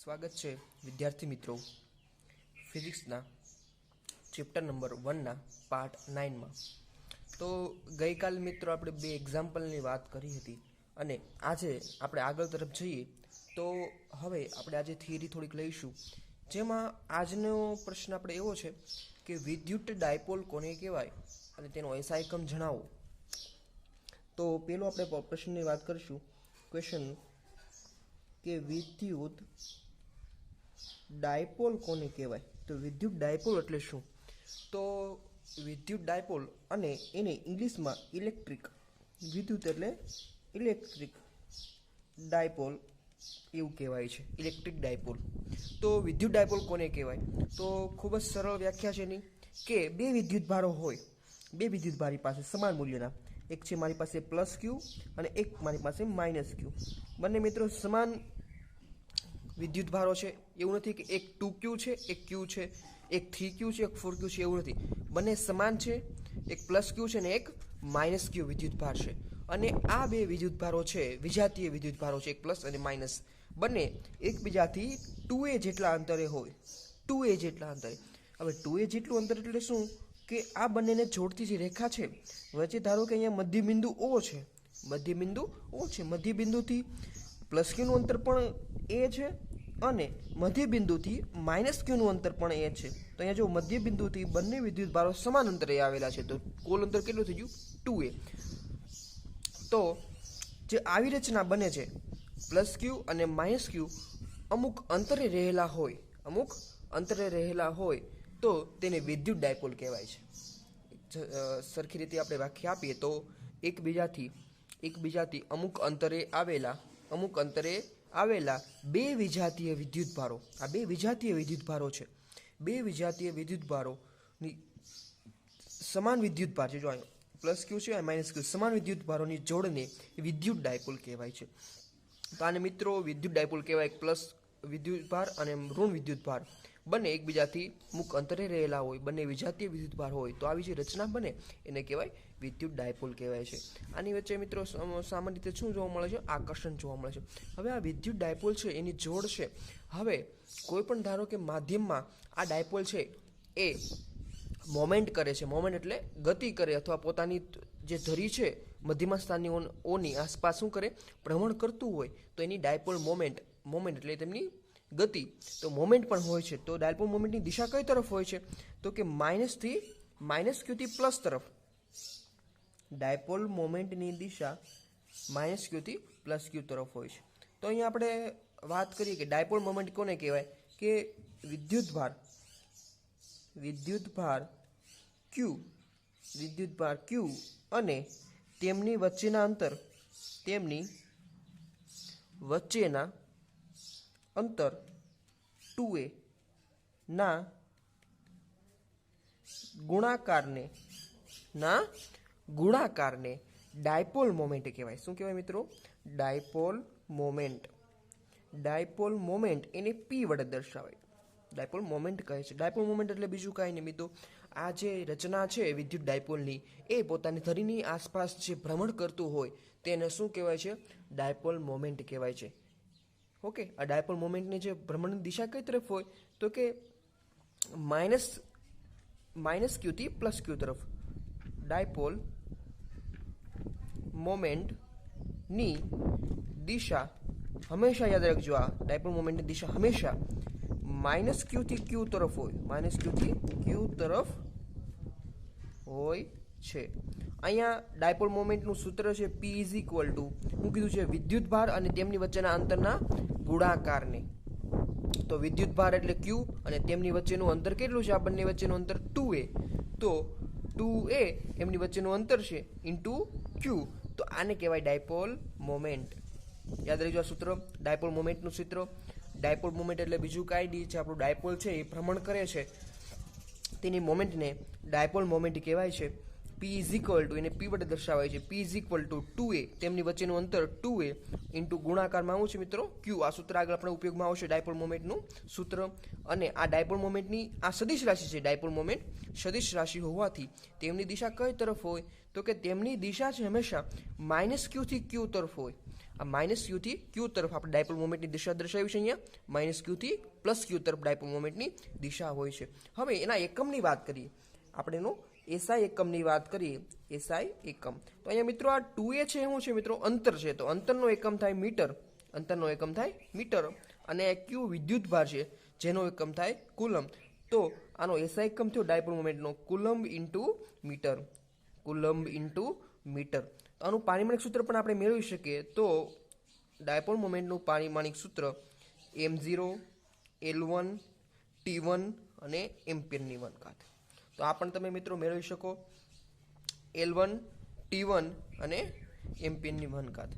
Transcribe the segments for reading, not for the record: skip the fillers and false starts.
સ્વાગત છે વિદ્યાર્થી મિત્રો ફિઝિક્સના ચેપ્ટર નંબર 1ના પાર્ટ 9માં. તો ગઈકાલ મિત્રો આપણે બે એક્ઝામ્પલની વાત કરી હતી અને આજે આપણે આગળ તરફ જઈએ તો હવે આપણે આજે થિયરી થોડીક લઈશું, જેમાં આજનો પ્રશ્ન આપણે એવો છે કે વિદ્યુત ડાયપોલ કોને કહેવાય અને તેનો એસઆઈ એકમ જણાવો. તો પેલો આપણે પ્રશ્નની વાત કરીશું, ક્વેશ્ચન કે વિદ્યુત ડાયપોલ કોને કહેવાય. તો વિદ્યુત ડાયપોલ એટલે શું? તો વિદ્યુત ડાયપોલ અને એને ઇંગ્લિશમાં ઇલેક્ટ્રિક, વિદ્યુત એટલે ઇલેક્ટ્રિક, ડાયપોલ એવું કહેવાય છે, ઇલેક્ટ્રિક ડાયપોલ. તો વિદ્યુત ડાયપોલ કોને કહેવાય? તો ખૂબ જ સરળ વ્યાખ્યા છે એની કે બે વિદ્યુત ભારો હોય, બે વિદ્યુત ભારી પાસે સમાન મૂલ્યના, એક છે મારી પાસે પ્લસ ક્યુ અને એક મારી પાસે માઇનસ ક્યુ. બંને મિત્રો સમાન વિદ્યુત ભારો છે. એવું નથી કે એક 2Q છે, એક Q છે, એક 3Q છે, એક 4Q છે, એવું નથી. બંને સમાન છે, એક પ્લસ Q છે ને એક માઇનસ Q વિદ્યુત ભાર છે. અને આ બે વિદ્યુત ભારો છે વિજાતીય વિદ્યુત ભારો છે, એક પ્લસ અને માઇનસ. બંને એકબીજાથી 2a જેટલા અંતરે હોય, 2a જેટલા અંતરે. હવે 2a જેટલું અંતર એટલે શું કે આ બંનેને જોડતી જે રેખા છે વચ્ચે, ધારો કે અહીંયા મધ્યબિંદુ O છે, મધ્યબિંદુ O છે, મધ્યબિંદુથી પ્લસ ક્યુનું અંતર પણ એ છે અને મધ્યબિંદુથી માઇનસ ક્યુનું અંતર પણ એ છે. તો અહીંયા જો મધ્યબિંદુથી બંને વિદ્યુત ભારો સમાન અંતરે આવેલા છે, તો કુલ અંતર કેટલું થઈ ગયું? 2a. તો જે આવી રચના બને છે પ્લસ ક્યુ અને માઇનસ ક્યુ અમુક અંતરે રહેલા હોય, અમુક અંતરે રહેલા હોય તો તેને વિદ્યુત ડાયપોલ કહેવાય છે. સરખી રીતે આપણે વ્યાખ્યા આપીએ તો એકબીજાથી અમુક અંતરે આવેલા બે વિજાતીય વિદ્યુત ભારો, આ બે વિજાતીય વિદ્યુત ભારો છે, બે વિજાતીય વિદ્યુત ભારોની સમાન વિદ્યુત ભાર છે, જો પ્લસ ક્યુ છે માઇનસ ક્યુ, સમાન વિદ્યુત ભારોની જોડને વિદ્યુત ડાયપોલ કહેવાય છે. તો આને મિત્રો વિદ્યુત ડાયપોલ કહેવાય. પ્લસ વિદ્યુત ભાર અને ઋણ વિદ્યુત ભાર બંને એકબીજાથી અમુક અંતરે રહેલા હોય, બંને વિજાતીય વિદ્યુત ભાર હોય તો આવી જે રચના બને એને કહેવાય વિદ્યુત ડાયપોલ કહેવાય છે. આની વચ્ચે મિત્રો સામાન્ય રીતે શું જોવા મળે છે? આકર્ષણ જોવા મળે છે. હવે આ વિદ્યુત ડાયપોલ છે એની જોડ છે. હવે કોઈ પણ ધારો કે માધ્યમમાં આ ડાયપોલ છે એ મોમેન્ટ કરે છે, મોમેન્ટ એટલે ગતિ કરે, અથવા પોતાની જે ધરી છે મધ્યમા સ્થાનની ઓની આસપાસ શું કરે? ભ્રમણ કરતું હોય તો એની ડાયપોલ મોમેન્ટ એટલે તેમની ગતિ, તો મોમેન્ટ પણ હોય છે. તો ડાયપોલ મોમેન્ટની દિશા કઈ તરફ હોય છે? તો કે માઇનસ ક્યુથી પ્લસ તરફ. ડાયપોલ મોમેન્ટની દિશા માઇનસ ક્યુથી પ્લસ ક્યુ તરફ હોય છે. તો અહીંયા આપણે વાત કરીએ કે ડાયપોલ મોમેન્ટ કોને કહેવાય? કે વિદ્યુત ભાર Q અને તેમની વચ્ચેના અંતર 2a ના ગુણાકારને ડાયપોલ મોમેન્ટ કહેવાય. શું કહેવાય મિત્રો? ડાયપોલ મોમેન્ટ એને P વડે દર્શાવાય, ડાયપોલ મોમેન્ટ કહે છે. ડાયપોલ મોમેન્ટ એટલે બીજું કાંઈ નહીં મિત્રો, આ જે રચના છે વિદ્યુત ડાયપોલની એ પોતાની ધરીની આસપાસ જે ભ્રમણ કરતું હોય તેને શું કહેવાય છે? ડાયપોલ મોમેન્ટ કહેવાય છે. ઓકે, આ ડાયપોલ મોમેન્ટની જે ભ્રમણની દિશા કઈ તરફ હોય? તો કે માઇનસ ક્યુથી પ્લસ ક્યુ તરફ. ડાયપોલ મોમેન્ટની દિશા હંમેશા યાદ રાખજો, આ ડાયપોલ મોમેન્ટની દિશા હંમેશા માઇનસ ક્યુથી ક્યુ તરફ હોય છે. અહીંયા ડાયપોલ મોમેન્ટનું સૂત્ર છે P ઇઝ ઇક્વલ ટુ, શું કીધું છે? વિદ્યુત ભાર અને તેમની વચ્ચેના અંતરના ગુણાકારને. તો વિદ્યુત ભાર એટલે Q અને તેમની વચ્ચેનું અંતર કેટલું છે? આ બંને વચ્ચેનું અંતર 2a. તો 2a એમની વચ્ચેનું અંતર છે ઇન્ટુ Q, તો આને કહેવાય ડાયપોલ મોમેન્ટ. યાદ રાખજો આ સૂત્ર, ડાયપોલ મોમેન્ટનું સૂત્ર. ડાયપોલ મોમેન્ટ એટલે બીજું કાંઈ નહીં છે, આપણું ડાયપોલ છે એ ભ્રમણ કરે છે, તેની મોમેન્ટને ડાયપોલ મોમેન્ટ કહેવાય છે. P ઇઝ ઇક્વલ ટુ, એને P વડે દર્શાવાય છે, P is equal to 2a, તેમની વચ્ચેનું અંતર 2a ઇન્ટુ ગુણાકારમાં આવું છે મિત્રો Q. આ સૂત્ર આગળ આપણે ઉપયોગમાં આવશે, ડાયપોલ મોમેન્ટનું સૂત્ર. અને આ ડાયપોલ મોમેન્ટની આ સદિશ રાશિ છે, ડાયપોલ મોમેન્ટ સદિશ રાશિ હોવાથી તેમની દિશા કઈ તરફ હોય? તો કે તેમની દિશા છે હંમેશા માઇનસ ક્યુથી ક્યુ તરફ હોય. આ માઇનસ ક્યુથી ક્યુ તરફ આપણે ડાયપોલ મોમેન્ટની દિશા દર્શાવી છે. અહીંયા માઇનસ ક્યુથી પ્લસ ક્યુ તરફ ડાયપોલ મોમેન્ટની દિશા હોય છે. હવે એના એકમની વાત કરીએ, આપણે એનો એસઆઈ એકમની વાત કરીએ. એસઆઈ એકમ તો અહીંયા મિત્રો આ 2a છે શું છે મિત્રો? અંતર છે. તો અંતરનો એકમ થાય મીટર, અંતરનો એકમ થાય મીટર. અને ક્યુ વિદ્યુત ભાર છે જેનો એકમ થાય કુલમ. તો આનો એસઆઈ એકમ થયો ડાયપોલ મોમેન્ટનો coulomb into metre, coulomb into metre. તો આનું પારિમાણિક સૂત્ર પણ આપણે મેળવી શકીએ. તો ડાયપોલ મોમેન્ટનું પારિમાણિક સૂત્ર m0 L1 T1 અને એમ્પિયરની 1 ઘાત. તો આ પણ તમે મિત્રો મેળવી શકો, L1 T1 અને એમ્પિયરની 1 ઘાત.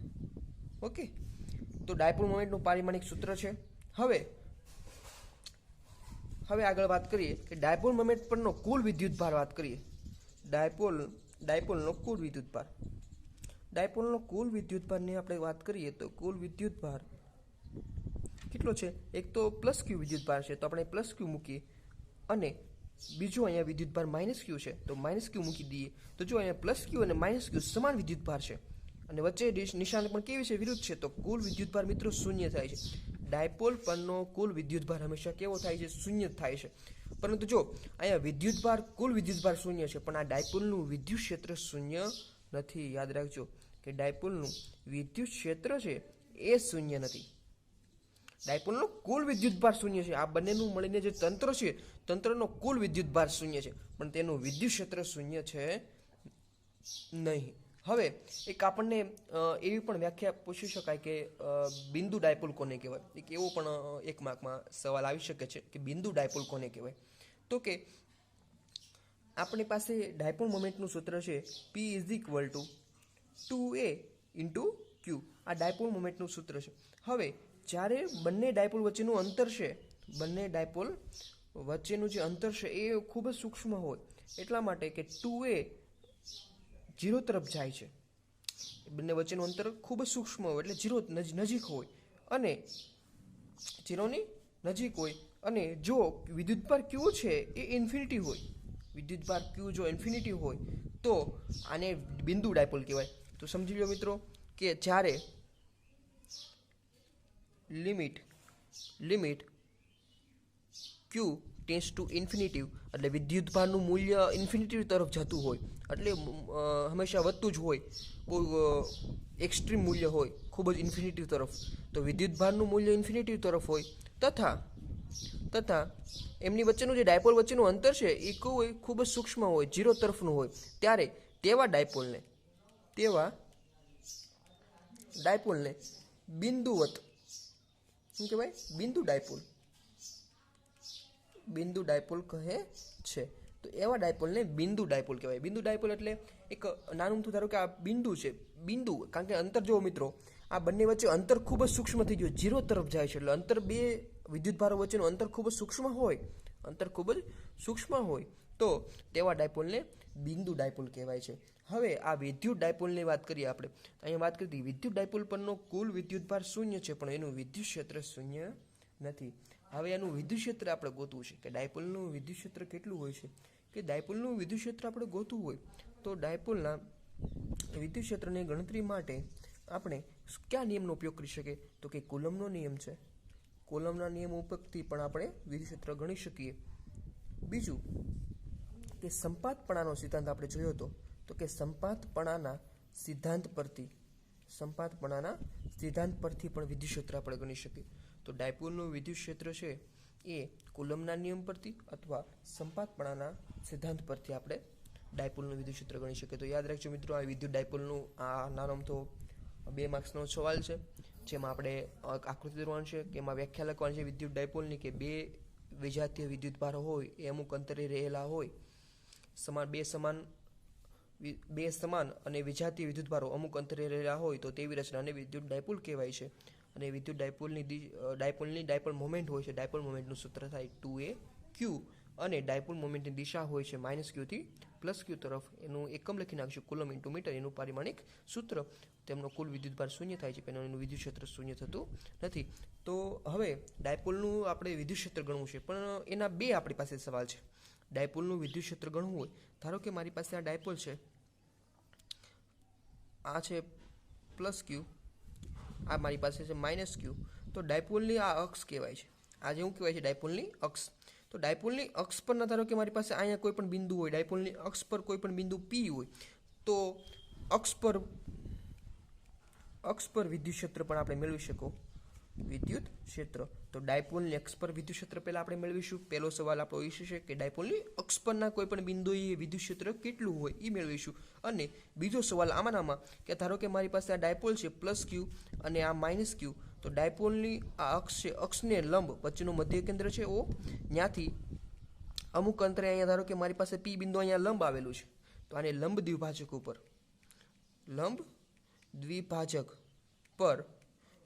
ઓકે, તો ડાયપોલ મોમેન્ટનું પારિમાણિક સૂત્ર છે. હવે આગળ વાત કરીએ કે ડાયપોલ મોમેન્ટ પરનો કુલ વિદ્યુત ભાર વાત કરીએ. ડાયપોલનો કુલ વિદ્યુત ભાર, ડાયપોલનો કુલ વિદ્યુત ભારની આપણે વાત કરીએ તો કુલ વિદ્યુત ભાર કેટલો છે? એક તો પ્લસ ક્યુ વિદ્યુત ભાર છે તો આપણે પ્લસ ક્યુ મૂકીએ, અને બીજું અહીંયા વિદ્યુત ભાર માઇનસ ક્યુ છે તો માઇનસ ક્યુ મૂકી દઈએ. તો જો અહીંયા પ્લસ ક્યુ અને માઇનસ ક્યુ સમાન વિદ્યુત ભાર છે અને વચ્ચે નિશાન પણ કેવી છે? વિરુદ્ધ છે. તો કુલ વિદ્યુત ભાર મિત્રો શૂન્ય થાય છે. ડાયપોલ પરનો કુલ વિદ્યુત ભાર હંમેશા કેવો થાય છે? શૂન્ય થાય છે. પરંતુ જો અહીંયા વિદ્યુત ભાર, કુલ વિદ્યુત ભાર શૂન્ય છે, પણ આ ડાયપોલનું વિદ્યુત ક્ષેત્ર શૂન્ય નથી. યાદ રાખજો કે ડાયપોલનું વિદ્યુત ક્ષેત્ર છે એ શૂન્ય નથી. ડાયપોલનો કુલ વિદ્યુત ભાર શૂન્ય છે. આ બંનેનું મળીને જે તંત્ર છે, તંત્રનો કુલ વિદ્યુત ભાર શૂન્ય છે, પણ તેનું વિદ્યુત ક્ષેત્ર શૂન્ય છે નહીં. હવે એક આપણને એવી પણ વ્યાખ્યા પૂછી શકાય કે બિંદુ ડાયપોલ કોને કહેવાય? એક એવો પણ એક માર્કમાં સવાલ આવી શકે છે કે બિંદુ ડાયપોલ કોને કહેવાય? તો કે આપણી પાસે ડાયપોલ મોમેન્ટનું સૂત્ર છે P = 2a × q. આ ડાયપોલ મોમેન્ટનું સૂત્ર છે. હવે જ્યારે બંને ડાયપોલ વચ્ચેનું અંતર છે, બંને ડાયપોલ વચ્ચેનું જે અંતર છે એ ખૂબ જ સૂક્ષ્મ હોય, એટલા માટે કે 2a 0 તરફ જાય છે. બંને વચ્ચેનું અંતર ખૂબ જ સૂક્ષ્મ હોય એટલે 0 નજીક હોય, અને 0ની નજીક હોય. અને જો વિદ્યુતભાર Q છે એ ઇન્ફિનિટી હોય, વિદ્યુતભાર Q જો ઇન્ફિનિટી હોય તો આને બિંદુ ડાયપોલ કહેવાય. તો સમજી લો મિત્રો કે જ્યારે limit Q tends to infinity, એટલે વિદ્યુતભારનું મૂલ્ય ઇન્ફિનિટી તરફ જતું હોય, એટલે હંમેશા વધતું જ હોય, બહુ એક્સ્ટ્રીમ મૂલ્ય હોય ખૂબ જ ઇન્ફિનિટી તરફ, તો વિદ્યુતભારનું મૂલ્ય ઇન્ફિનિટી તરફ હોય, તથા એમની વચ્ચેનું જે ડાયપોલ વચ્ચેનું અંતર છે એ ખૂબ જ સૂક્ષ્મ હોય, 0 તરફનું હોય, ત્યારે તેવા ડાયપોલને બિંદુવત શું કહેવાય? બિંદુ ડાયપોલ કહે છે. તો એવા ડાયપોલને બિંદુ ડાયપોલ કહેવાય. બિંદુ ડાયપોલ એટલે એક નાનું ધારો કે આ બિંદુ છે, બિંદુ, કારણ કે અંતર જુઓ મિત્રો, આ બંને વચ્ચે અંતર ખૂબ જ સૂક્ષ્મ થઈ ગયું, 0 તરફ જાય છે, એટલે અંતર બે વિદ્યુતભારો વચ્ચેનું અંતર ખૂબ જ સૂક્ષ્મ હોય, તો તેવા ડાયપોલને બિંદુ ડાયપોલ કહેવાય છે. હવે આ વિદ્યુત ડાયપોલની વાત કરીએ આપણે. અહીંયા વાત કરી વિદ્યુત ડાયપોલ પરનો કુલ વિદ્યુતભાર શૂન્ય છે, પણ એનું વિદ્યુત ક્ષેત્ર શૂન્ય નથી. હવે એનું વિદ્યુત ક્ષેત્ર આપણે ગોતવું છે કે ડાયપોલનું વિદ્યુત ક્ષેત્ર કેટલું હોય છે. કે ડાયપોલનું વિદ્યુત ક્ષેત્ર આપણે ગોતવું હોય તો ડાયપોલના વિદ્યુત ક્ષેત્રની ગણતરી માટે આપણે કયા નિયમનો ઉપયોગ કરી શકીએ? તો કે કુલમનો નિયમ છે. કુલમના નિયમ ઉપયોગથી પણ આપણે વિદ્યુત ક્ષેત્ર ગણી શકીએ. બીજું કે સંપાતપણાનો સિદ્ધાંત આપણે જોયો હતો, તો કે સંપાતપણાના સિદ્ધાંત પરથી પણ વિદ્યુત ક્ષેત્ર આપણે ગણી શકીએ. તો ડાયપોલનું વિદ્યુત ક્ષેત્ર છે એ કુલમના નિયમ પરથી અથવા સંપાતપણાના સિદ્ધાંત પરથી આપણે ડાયપોલનું વિદ્યુત ક્ષેત્ર ગણી શકીએ. તો યાદ રાખજો મિત્રો, આ વિદ્યુત ડાયપોલનું આ નાનો તો 2 માર્ક્સનો સવાલ છે, જેમાં આપણે આકૃતિ દોરવાની છે, કે એમાં વ્યાખ્યા લખવાની છે વિદ્યુત ડાયપોલની, કે બે વિજાતીય વિદ્યુતભારો હોય એ અમુક અંતરે રહેલા હોય, બે સમાન અને વિજાતીય વિદ્યુતભારો અમુક અંતરે રહેલા હોય તો તેવી રચનાને વિદ્યુત ડાયપોલ કહેવાય છે. અને વિદ્યુત ડાયપોલની ડાયપોલ મોમેન્ટ હોય છે, ડાયપોલ મોમેન્ટનું સૂત્ર થાય 2a/q, અને ડાયપોલ મોમેન્ટની દિશા હોય છે -q થી +q તરફ. એનું એકમ લખી નાખશું કુલમ ઇન્ટુ મીટર, એનું પારિમાણિક સૂત્ર. તેમનો કુલ વિદ્યુતભાર શૂન્ય થાય છે, પણ એનું વિદ્યુત ક્ષેત્ર શૂન્ય થતું નથી. તો હવે ડાયપોલનું આપણે વિદ્યુત ક્ષેત્ર ગણવું છે, પણ એના બે આપણી પાસે સવાલ છે. ડાયપોલનું વિદ્યુત ક્ષેત્ર ગણવું હોય, ધારો કે મારી પાસે આ ડાયપોલ છે, આ છે +q, આ મારી પાસે છે માઇનસ ક્યુ, તો ડાયપોલની આ અક્ષ કહેવાય છે. આ જે શું કહેવાય છે? ડાયપોલની અક્ષ. તો ડાયપોલની અક્ષ પરના ધારો કે મારી પાસે અહીંયા કોઈ પણ બિંદુ હોય, ડાયપોલની અક્ષ પર કોઈ પણ બિંદુ પી હોય, તો અક્ષ પર વિદ્યુત ક્ષેત્ર પણ આપણે મેળવી શકો, વિદ્યુત ક્ષેત્ર. તો ડાયપોલની અક્ષ પર વિદ્યુત ક્ષેત્ર પહેલા આપણે મેળવીશું. પહેલો સવાલ આપણો એ છે કે ડાયપોલની અક્ષ પરના કોઈ પણ બિંદુએ વિદ્યુત ક્ષેત્ર કેટલું હોય એ મેળવીશું. અને બીજો સવાલ આમાં કે ધારો કે મારી પાસે આ ડાયપોલ છે પ્લસ ક્યુ અને આ માઇનસ ક્યુ, તો ડાયપોલની આ અક્ષ છે, અક્ષને લંબ વચ્ચેનું મધ્ય કેન્દ્ર છે ઓ, ત્યાંથી અમુક અંતરે અહીંયા ધારો કે મારી પાસે પી બિંદુ અહીંયા લંબ આવેલું છે, તો આને લંબ દ્વિભાજક પર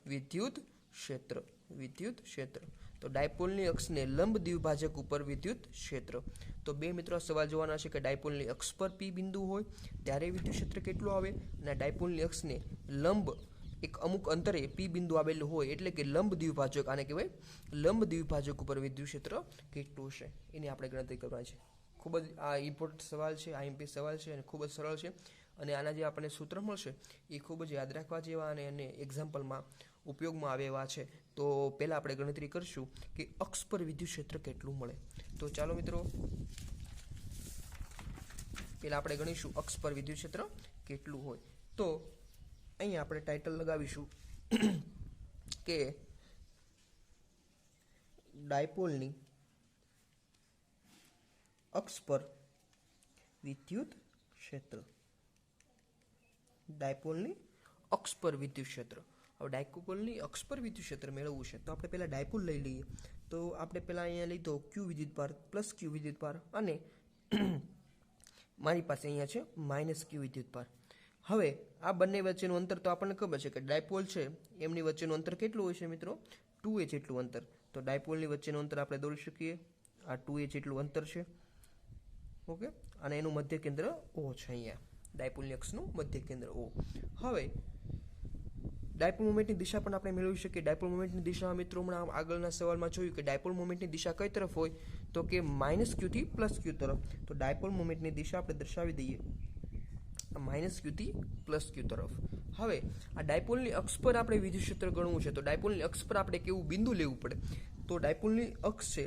વિદ્યુત ક્ષેત્ર. તો ડાયપોલની અક્ષને લંબ દ્વિભાજક ઉપર વિદ્યુત ક્ષેત્ર. તો બે મિત્રો સવાલ જોવાના છે કે ડાયપોલની અક્ષ પર પી બિંદુ હોય ત્યારે વિદ્યુત ક્ષેત્ર કેટલું આવે, અને ડાયપોલની અક્ષને લંબ એક અમુક અંતરે પી બિંદુ આવેલું હોય એટલે કે લંબ દ્વિભાજક, આને કહેવાય લંબ દ્વિભાજક ઉપર વિદ્યુત ક્ષેત્ર કેટલું છે એની આપણે ગણતરી કરવાની છે. ખૂબ જ આ ઇમ્પોર્ટન્ટ સવાલ છે, આઈએમપી સવાલ છે અને ખૂબ જ સરળ છે. અને આના જે આપણને સૂત્ર મળશે એ ખૂબ જ યાદ રાખવા જેવા અને એને એક્ઝામ્પલમાં ઉપયોગમાં આવે એવા છે. તો પહેલાં આપણે ગણતરી કરીશું કે અક્ષ પર વિદ્યુત ક્ષેત્ર કેટલું મળે. તો ચાલો મિત્રો પહેલાં આપણે ગણીશું અક્ષ પર વિદ્યુત ક્ષેત્ર કેટલું હોય. તો અહીંયા આપણે ટાઇટલ લગાવીશું કે ડાયપોલની અક્ષ પર વિદ્યુત ક્ષેત્ર. ડાયપોલની અક્ષ પર વિદ્યુત ક્ષેત્ર. હવે ડાયપોલની અક્ષ પર વિદ્યુત ક્ષેત્ર મેળવવું છે તો આપણે પહેલાં ડાયપોલ લઈ લઈએ. તો આપણે પહેલાં અહીંયા લીધો ક્યુ વિદ્યુતભાર પ્લસ ક્યુ વિદ્યુતભાર અને મારી પાસે અહીંયા છે માઇનસ ક્યુ વિદ્યુતભાર. હવે આ બંને વચ્ચેનું અંતર તો આપણને ખબર છે કે ડાયપોલ છે એમની વચ્ચેનું અંતર કેટલું હોય છે મિત્રો? 2a જેટલું અંતર. તો ડાયપોલની વચ્ચેનું અંતર આપણે દોરી શકીએ, આ 2a જેટલું અંતર છે. ઓકે, અને એનું મધ્ય કેન્દ્ર O છે અહીંયા, ડાયપોલની અક્ષનું મધ્ય કેન્દ્ર O. હવે ડાયપોલ મોમેન્ટની દિશા પણ આપણે મેળવી શકીએ. ડાયપોલ મોમેન્ટની દિશા મિત્રો હમણાં આગળના સવાલમાં જોયું કે ડાયપોલ મોમેન્ટની દિશા કઈ તરફ હોય તો કે માઇનસ ક્યુથી પ્લસ ક્યુ તરફ. તો ડાયપોલ મોમેન્ટની દિશા આપણે દર્શાવી દઈએ માઇનસ ક્યુથી પ્લસ ક્યુ તરફ. હવે આ ડાયપોલની અક્ષ પર આપણે વિદ્યુત ક્ષેત્ર ગણવું છે તો ડાયપોલની અક્ષ પર આપણે કેવું બિંદુ લેવું પડે? તો ડાયપોલની અક્ષ છે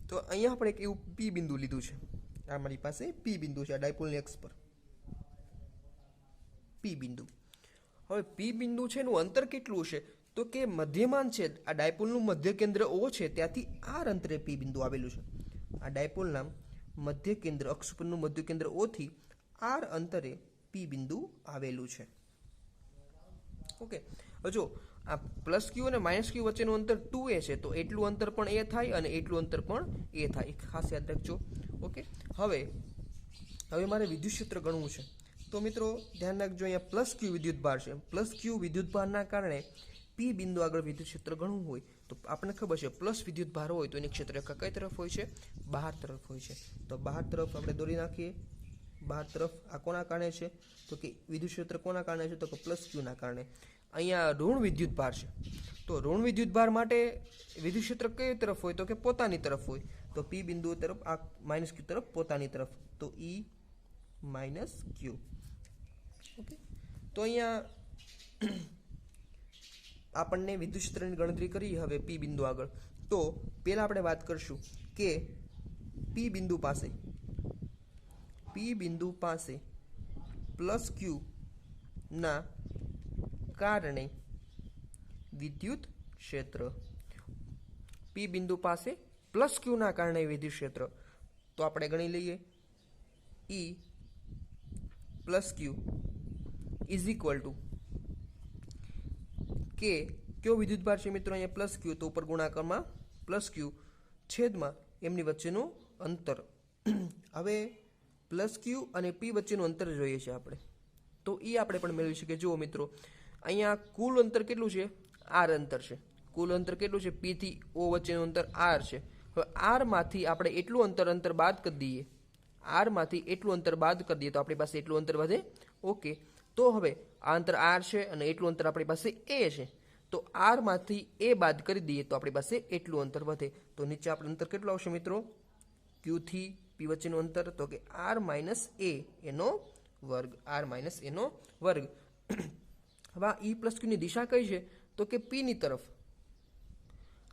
તો અહીંયા આપણે એક એવું પી બિંદુ લીધું છે. આ મારી પાસે પી બિંદુ છે આ ડાયપોલની અક્ષ પર, પી બિંદુ. હવે પી બિંદુ છે એનું અંતર કેટલું છે તો કે મધ્યમાન છે, આ ડાયપોલનું મધ્ય કેન્દ્ર O છે ત્યાંથી આર અંતરે પી બિંદુ આવેલું છે. આ ડાયપોલના મધ્ય કેન્દ્ર અક્ષ પરનું મધ્ય કેન્દ્ર O થી આર અંતરે પી બિંદુ આવેલું છે. ઓકે, હવે જો આ પ્લસ ક્યુ અને માઇનસ ક્યુ વચ્ચેનું અંતર 2a છે તો એટલું અંતર પણ a થાય અને એટલું અંતર પણ a થાય, ખાસ યાદ રાખજો. ઓકે, હવે મારે વિદ્યુત ક્ષેત્ર ગણવું છે તો મિત્રો ધ્યાન રાખજો અહીંયા પ્લસ ક્યુ વિદ્યુતભાર છે. પ્લસ ક્યુ વિદ્યુતભારના કારણે પી બિંદુ આગળ વિદ્યુત ક્ષેત્ર ગણવું હોય તો આપણને ખબર છે પ્લસ વિદ્યુતભાર હોય તો એની ક્ષેત્રરેખા કઈ તરફ હોય છે? બહાર તરફ હોય છે. તો બહાર તરફ આપણે દોરી નાખીએ. બહાર તરફ આ કોના કારણે છે તો કે વિદ્યુત ક્ષેત્ર કોના કારણે છે તો કે પ્લસ ક્યુના કારણે. અહીંયા ઋણ વિદ્યુતભાર છે તો ઋણ વિદ્યુતભાર માટે વિદ્યુત ક્ષેત્ર કઈ તરફ હોય તો કે પોતાની તરફ હોય. તો પી બિંદુ તરફ આ માઇનસ ક્યુ તરફ પોતાની તરફ, તો E માઇનસ ક્યુ. ઓકે, તો અહીંયા આપણને વિદ્યુત ક્ષેત્રની ગણતરી કરી. હવે પી બિંદુ આગળ તો પહેલા આપણે વાત કરશું કે પી બિંદુ પાસે પ્લસ ક્યુ ના કારણે વિદ્યુત ક્ષેત્ર. પી બિંદુ પાસે પ્લસ ક્યુ ના કારણે વિદ્યુત ક્ષેત્ર તો આપણે ગણી લઈએ E plus q is equal to કે કયો વિદ્યુતભાર છે મિત્રો અહીંયા પ્લસ ક્યુ, તો ઉપર ગુણાકારમાં પ્લસ ક્યુ છેદમાં એમની વચ્ચેનું અંતર. હવે પ્લસ ક્યુ અને પી વચ્ચેનું અંતર જોઈએ છે આપણે તો એ આપણે પણ મેળવી શકીએ. જુઓ મિત્રો અહીંયા કુલ અંતર કેટલું છે? આર અંતર છે. કુલ અંતર કેટલું છે? પી થી O વચ્ચેનું અંતર આર છે. હવે આરમાંથી આપણે એટલું અંતર બાદ કરી દઈએ, આરમાંથી એટલું અંતર બાદ કરી દઈએ તો આપણી પાસે એટલું અંતર વધે. ઓકે, તો હવે આ અંતર આર છે અને એટલું અંતર આપણી પાસે એ છે તો આરમાંથી એ બાદ કરી દઈએ તો આપણી પાસે એટલું અંતર વધે. તો નીચે આપણે અંતર કેટલું આવશે મિત્રો? ક્યુ થી પી વચ્ચેનું અંતર તો કે આર માઇનસ એ એનો વર્ગ, આર માઇનસ એનો વર્ગ. હવે આ ઈ પ્લસ ક્યુની દિશા કઈ છે તો કે પીની તરફ.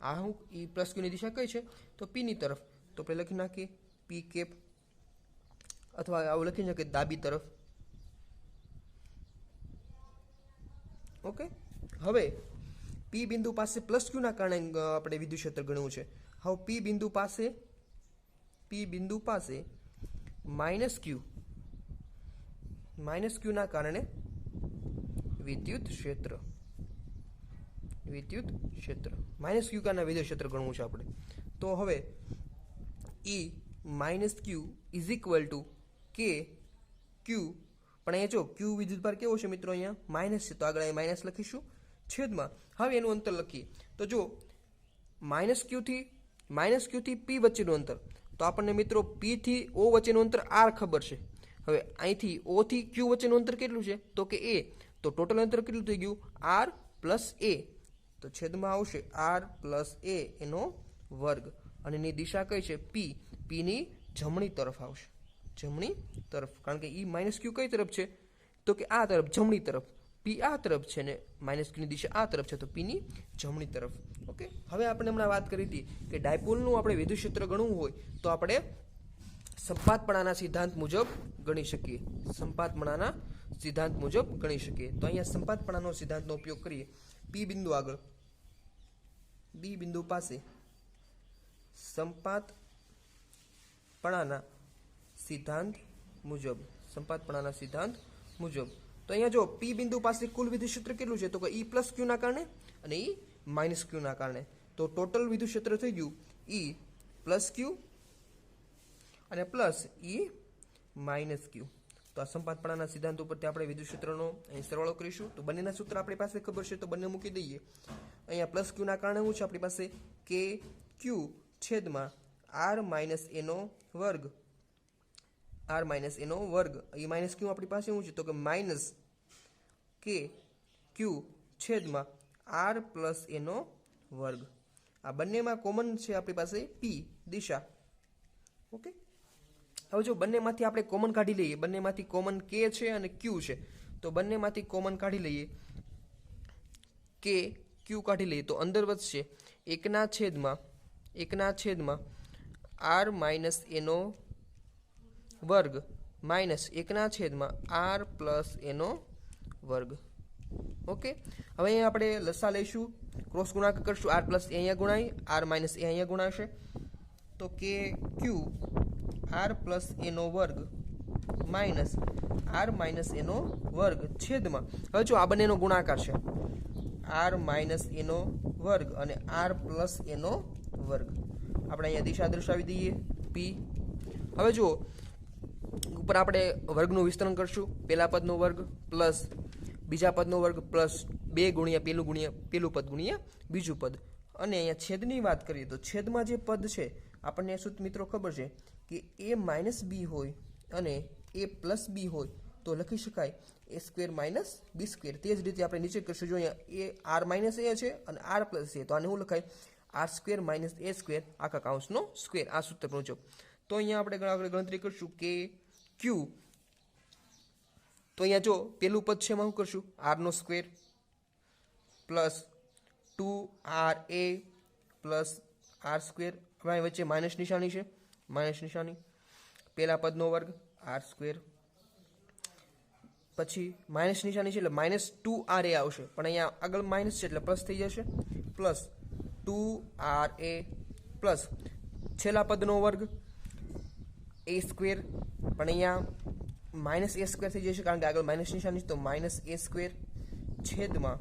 આ હું ઈ પ્લસ ક્યુની દિશા કઈ છે તો પીની તરફ. તો આપણે લખી નાખીએ પી કેપ, અથવા આવું લખી નાખીએ ડાબી તરફ. ઓકે, હવે પી બિંદુ પાસે પ્લસ ક્યુના કારણે આપણે વિદ્યુત ક્ષેત્ર ગણવું છે. હવે પી બિંદુ પાસે માઇનસ ક્યુના કારણે વિદ્યુત ક્ષેત્ર માઇનસ ક્યુ કારના વિદ્યુત ક્ષેત્ર ગણવું છે આપણે. તો હવે E minus q is equal to k q, પણ અહીંયા જો ક્યુ વિદ્યુતભાર કેવો છે મિત્રો, અહીંયા માઇનસ છે તો આગળ અહીંયા માઇનસ લખીશું છેદમાં. હવે એનું અંતર લખીએ તો જો માઇનસ ક્યુથી પી વચ્ચેનું અંતર, તો આપણને મિત્રો પી થી ઓ વચ્ચેનું અંતર આર ખબર છે. હવે અહીંથી ઓ થી ક્યુ વચ્ચેનું અંતર કેટલું છે તો કે એ, તો ટોટલ અંતર કેટલું થઈ ગયું આર પ્લસ એ, તો છેદમાં આવશે આર પ્લસ એ એનો વર્ગ. અને એની દિશા કઈ છે પીની જમણી તરફ આવશે, જમણી તરફ, કારણ કે ઈ માઇનસ ક્યુ કઈ તરફ છે તો કે આ તરફ, જમણી તરફ. પી આ તરફ છે ને માઇનસ ક્યુની દિશા આ તરફ છે, તો પીની જમણી તરફ. ઓકે, હવે આપણે હમણાં વાત કરી હતી કે ડાયપોલનું આપણે વિદ્યુત ક્ષેત્ર ગણવું હોય તો આપણે સંપાતપણાના સિદ્ધાંત મુજબ ગણી શકીએ. તો અહીંયા સંપાતપણાનો સિદ્ધાંતનો ઉપયોગ કરીએ. પી બિંદુ આગળ બી બિંદુ પાસે સંપાતપણાના સિદ્ધાંત મુજબ તો અહીંયા જો પી બિંદુ પાસે કુલ વિદ્યુત ક્ષેત્ર કેટલું છે તો કે ઈ પ્લસ ક્યુના કારણે અને ઈ માઇનસ ક્યુના કારણે. તો ટોટલ વિદ્યુત ક્ષેત્ર થઈ ગયું ઈ પ્લસ ક્યુ અને પ્લસ ઈ માઇનસ ક્યુ. તો આ સંપાતપણાના સિદ્ધાંત ઉપરથી આપણે વિદ્યુત ક્ષેત્રનો અહીં સરવાળો કરીશું. તો બંનેના સૂત્ર આપણી પાસે ખબર છે તો બંને મૂકી દઈએ. અહીંયા પ્લસ ક્યુના કારણે શું છે આપણી પાસે કે ક્યુ છેદમાં આર માઇનસ એનો વર્ગ. એ માઇનસ ક્યુ આપણી પાસે શું છે તો કે માઇનસ કે ક્યુ છેદમાં આર પ્લસ એનો વર્ગ. આ બંનેમાં કોમન છે આપણી પાસે પી દિશા. ઓકે, હવે જો બંનેમાંથી આપણે કોમન કાઢી લઈએ, બંનેમાંથી કોમન કે છે અને ક્યુ છે, તો બંનેમાંથી કોમન કાઢી લઈએ, કે ક્યુ કાઢી લઈએ તો અંદર વધશે એકના છેદમાં આર માઇનસ એનો વર્ગ માઇનસ એકના છેદમાં આર પ્લસ એનો વર્ગ. ઓકે, હવે અહીંયા આપણે લસા લઈશું, ક્રોસ ગુણાકાર કરશું. આર પ્લસ એ અહીંયા ગુણાય, આર માઇનસ એ અહીંયા ગુણાશે, તો કે ક્યુ આર પ્લસ એનો વર્ગ માઇનસ આર માઇનસ એનો વર્ગ છેદમાં, હવે જો આ બંનેનો ગુણાકાર છે, આર માઇનસ એનો વર્ગ અને આર પ્લસ એનો વર્ગ. આપણે અહીંયા દિશા દર્શાવી દઈએ પી. હવે જુઓ ઉપર આપણે વર્ગનું વિસ્તરણ કરશું. પહેલા પદનો વર્ગ પ્લસ બીજા પદનો વર્ગ પ્લસ 2 ગુણ્યા પેલું પદ ગુણ્યા બીજું પદ. અને અહીંયા છેદની વાત કરીએ તો છેદમાં જે પદ છે આપણને સૂત્ર મિત્રો ખબર છે કે એ માઇનસ બી હોય અને એ પ્લસ બી હોય તો લખી શકાય એ સ્ક્વેર માઇનસ બી સ્ક્વેર. તે જ રીતે આપણે નીચે કરશું. જો અહીંયા એ આર માઇનસ એ છે અને આર પ્લસ એ, તો આને શું લખાય R square minus a square આખા કાઉન્સનો સ્ક્વેર, આ સૂત્ર મુજબ. તો અહીંયા આપણે ગણતરી કરશું કે ક્યુ, તો અહીંયા જો પેલું પદ છે એમાં શું કરશું આરનો square plus 2ra plus r square. હવે વચ્ચે માઇનસ નિશાની છે, પહેલા પદનો વર્ગ આર સ્ક્વેર, પછી માઇનસ નિશાની છે એટલે માઇનસ 2ra આવશે, પણ અહીંયા આગળ માઇનસ છે એટલે પ્લસ થઈ જશે, પ્લસ 2ra પ્લસ છેલ્લા પદનો વર્ગ એ સ્ક્વેર, પણ અહીંયા માઇનસ એ સ્ક્વેર થઈ જશે કારણ કે આગળ માઇનસ નિશાની છે, તો માઇનસ એ સ્ક્વેર છેદમાં